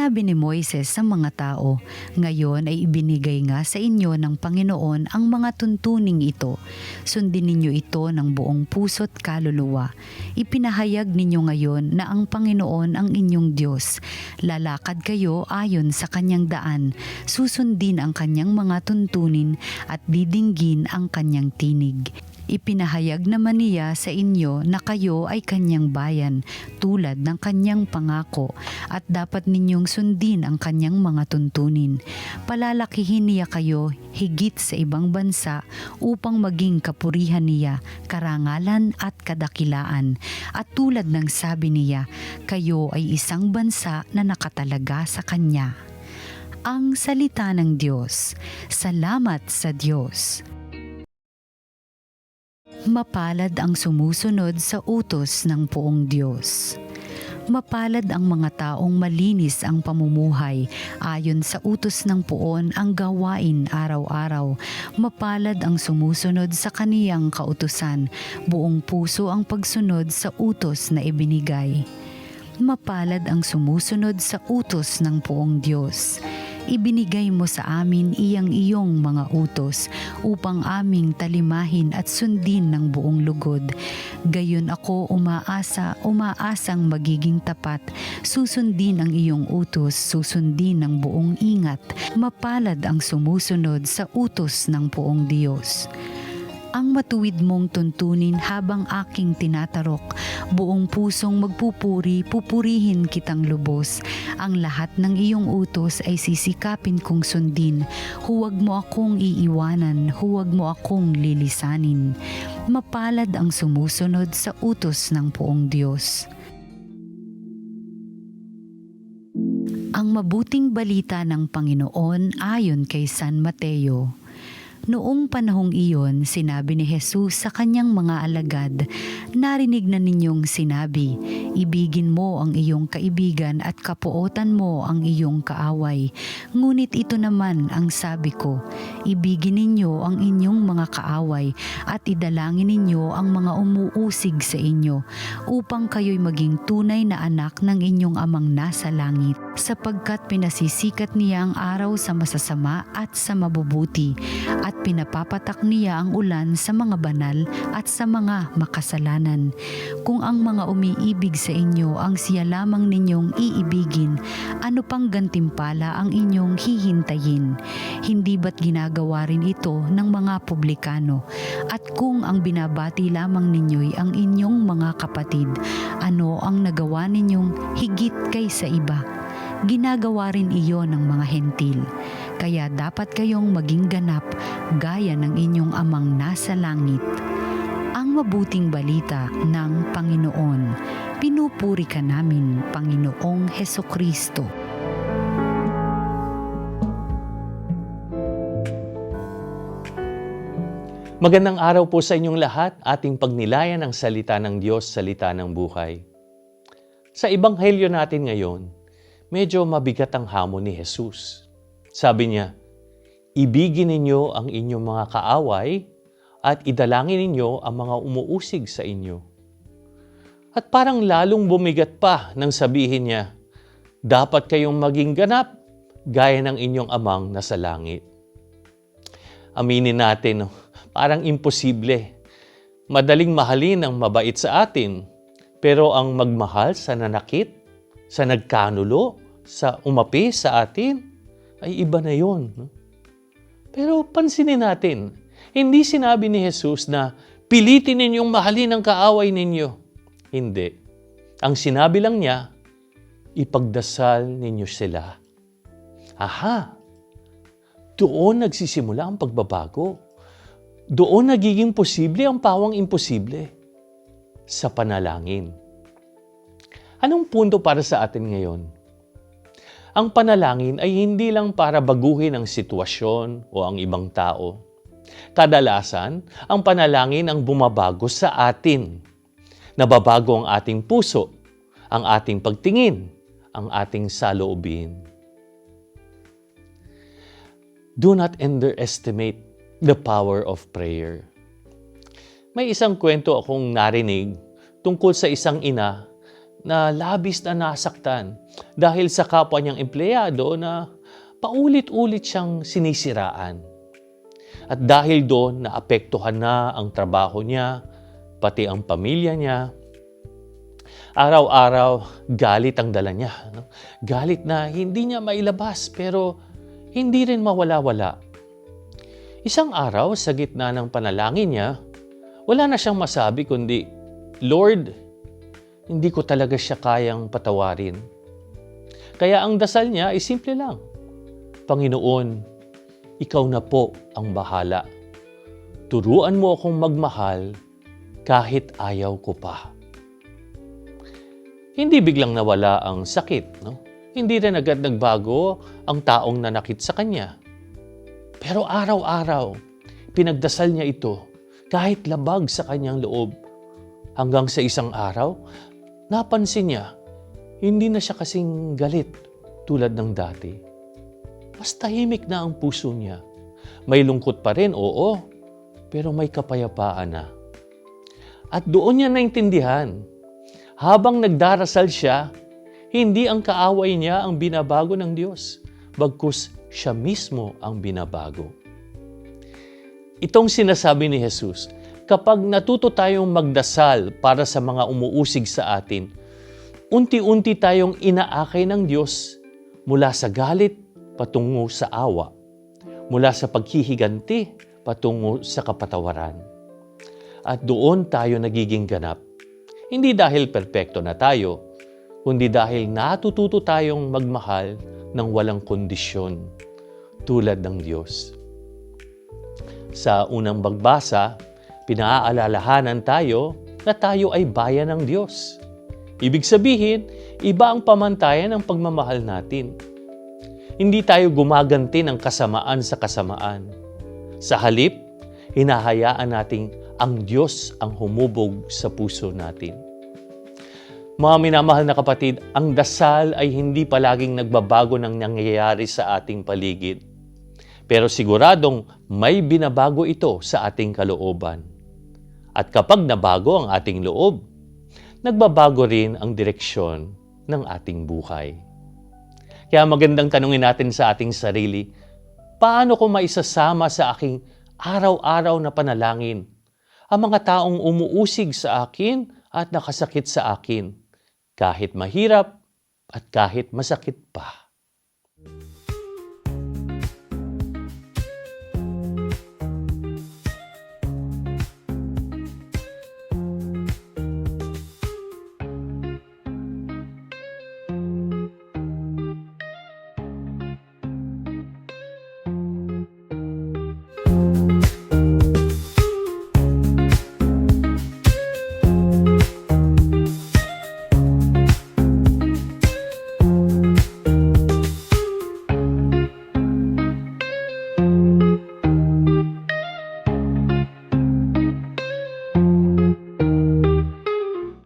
Sinabi ni Moises sa mga tao, "Ngayon ay ibinigay nga sa inyo ng Panginoon ang mga tuntuning ito. Sundin ninyo ito ng buong puso't kaluluwa. Ipinahayag ninyo ngayon na ang Panginoon ang inyong Diyos. Lalakad kayo ayon sa kanyang daan, susundin ang kanyang mga tuntunin at didinggin ang kanyang tinig. Ipinahayag naman niya sa inyo na kayo ay kanyang bayan, tulad ng kanyang pangako, at dapat ninyong sundin ang kanyang mga tuntunin. Palalakihin niya kayo higit sa ibang bansa upang maging kapurihan niya, karangalan at kadakilaan. At tulad ng sabi niya, kayo ay isang bansa na nakatalaga sa kanya." Ang salita ng Diyos. Salamat sa Diyos. Mapalad ang sumusunod sa utos ng poong Diyos. Mapalad ang mga taong malinis ang pamumuhay, ayon sa utos ng poon ang gawain araw-araw. Mapalad ang sumusunod sa kaniyang kautusan, buong puso ang pagsunod sa utos na ibinigay. Mapalad ang sumusunod sa utos ng poong Diyos. Ibinigay mo sa amin iyong mga utos upang aming talimahin at sundin ng buong lugod. Gayon ako umaasang magiging tapat. Susundin ang iyong utos, susundin ng buong ingat. Mapalad ang sumusunod sa utos ng poong Diyos. Ang matuwid mong tuntunin habang aking tinatarok, buong pusong magpupuri, pupurihin kitang lubos. Ang lahat ng iyong utos ay sisikapin kong sundin. Huwag mo akong iiwanan, huwag mo akong lilisanin. Mapalad ang sumusunod sa utos ng poong Diyos. Ang mabuting balita ng Panginoon ayon kay San Mateo. Noong panahong iyon, sinabi ni Jesus sa kanyang mga alagad, "Narinig na ninyong sinabi, ibigin mo ang iyong kaibigan at kapuotan mo ang iyong kaaway. Ngunit ito naman ang sabi ko, ibigin ninyo ang inyong mga kaaway at idalangin ninyo ang mga umuusig sa inyo, upang kayo'y maging tunay na anak ng inyong amang nasa langit, sapagkat pinasisikat niya ang araw sa masasama at sa mabubuti, at pinapapatak niya ang ulan sa mga banal at sa mga makasalanan. Kung ang mga umiibig sa inyo ang siya lamang ninyong iibigin, ano pang gantimpala ang inyong hihintayin? Hindi ba't ginagawa rin ito ng mga publikano? At kung ang binabati lamang ninyo'y ang inyong mga kapatid, ano ang nagawa ninyong higit kaysa iba? Ginagawa rin iyon ng mga hentil. Kaya dapat kayong maging ganap gaya ng inyong amang nasa langit. Ang mabuting balita ng Panginoon. Pinupuri ka namin, Panginoong Hesukristo. Magandang araw po sa inyong lahat, ating pagnilayan ang salita ng Diyos, salita ng buhay. Sa Ebanghelyo natin ngayon, medyo mabigat ang hamon ni Jesus. Sabi niya, ibigin ninyo ang inyong mga kaaway at idalangin ninyo ang mga umuusig sa inyo. At parang lalong bumigat pa nang sabihin niya, dapat kayong maging ganap gaya ng inyong amang nasa langit. Aminin natin, parang imposible. Madaling mahalin ang mabait sa atin, pero ang magmahal sa nanakit, sa nagkanulo, sa umapi sa atin, ay iba na yon. Pero pansinin natin, hindi sinabi ni Jesus na pilitin ninyong mahalin ang kaaway ninyo. Hindi. Ang sinabi lang niya, ipagdasal ninyo sila. Aha! Doon nagsisimula ang pagbabago. Doon nagiging posible ang pawang imposible. Sa panalangin. Anong punto para sa atin ngayon? Ang panalangin ay hindi lang para baguhin ang sitwasyon o ang ibang tao. Kadalasan, ang panalangin ang bumabago sa atin. Nababago ang ating puso, ang ating pagtingin, ang ating saloobin. Do not underestimate the power of prayer. May isang kwento akong narinig tungkol sa isang ina na labis na nasaktan dahil sa kapwa niyang empleyado na paulit-ulit siyang sinisiraan. At dahil doon, naapektuhan na ang trabaho niya, pati ang pamilya niya. Araw-araw, galit ang dala niya. No? Galit na hindi niya mailabas pero hindi rin mawala-wala. Isang araw, sa gitna ng panalangin niya, wala na siyang masabi kundi, Lord, hindi ko talaga siya kayang patawarin. Kaya ang dasal niya ay simple lang. Panginoon, ikaw na po ang bahala. Turuan mo akong magmahal kahit ayaw ko pa. Hindi biglang nawala ang sakit, no? Hindi rin agad nagbago ang taong nanakit sa kanya. Pero araw-araw, pinagdasal niya ito kahit labag sa kanyang loob. Hanggang sa isang araw, napansin niya, hindi na siya kasing galit tulad ng dati. Mas tahimik na ang puso niya. May lungkot pa rin, oo, pero may kapayapaan na. At doon niya naintindihan, habang nagdarasal siya, hindi ang kaaway niya ang binabago ng Diyos, bagkus siya mismo ang binabago. Itong sinasabi ni Jesus, kapag natuto tayong magdasal para sa mga umuusig sa atin, unti-unti tayong inaakay ng Diyos mula sa galit patungo sa awa, mula sa paghihiganti patungo sa kapatawaran. At doon tayo nagiging ganap. Hindi dahil perpekto na tayo, kundi dahil natututo tayong magmahal ng walang kondisyon tulad ng Diyos. Sa unang pagbasa, pinaalalahanan tayo na tayo ay bayan ng Diyos. Ibig sabihin, iba ang pamantayan ng pagmamahal natin. Hindi tayo gumaganti ng kasamaan sa kasamaan. Sa halip, hinahayaan nating ang Diyos ang humubog sa puso natin. Mga minamahal na kapatid, ang dasal ay hindi palaging nagbabago ng nangyayari sa ating paligid. Pero siguradong may binabago ito sa ating kalooban. At kapag nabago ang ating loob, nagbabago rin ang direksyon ng ating buhay. Kaya magandang tanungin natin sa ating sarili, paano ko maisasama sa aking araw-araw na panalangin ang mga taong umuusig sa akin at nakasakit sa akin, kahit mahirap at kahit masakit pa?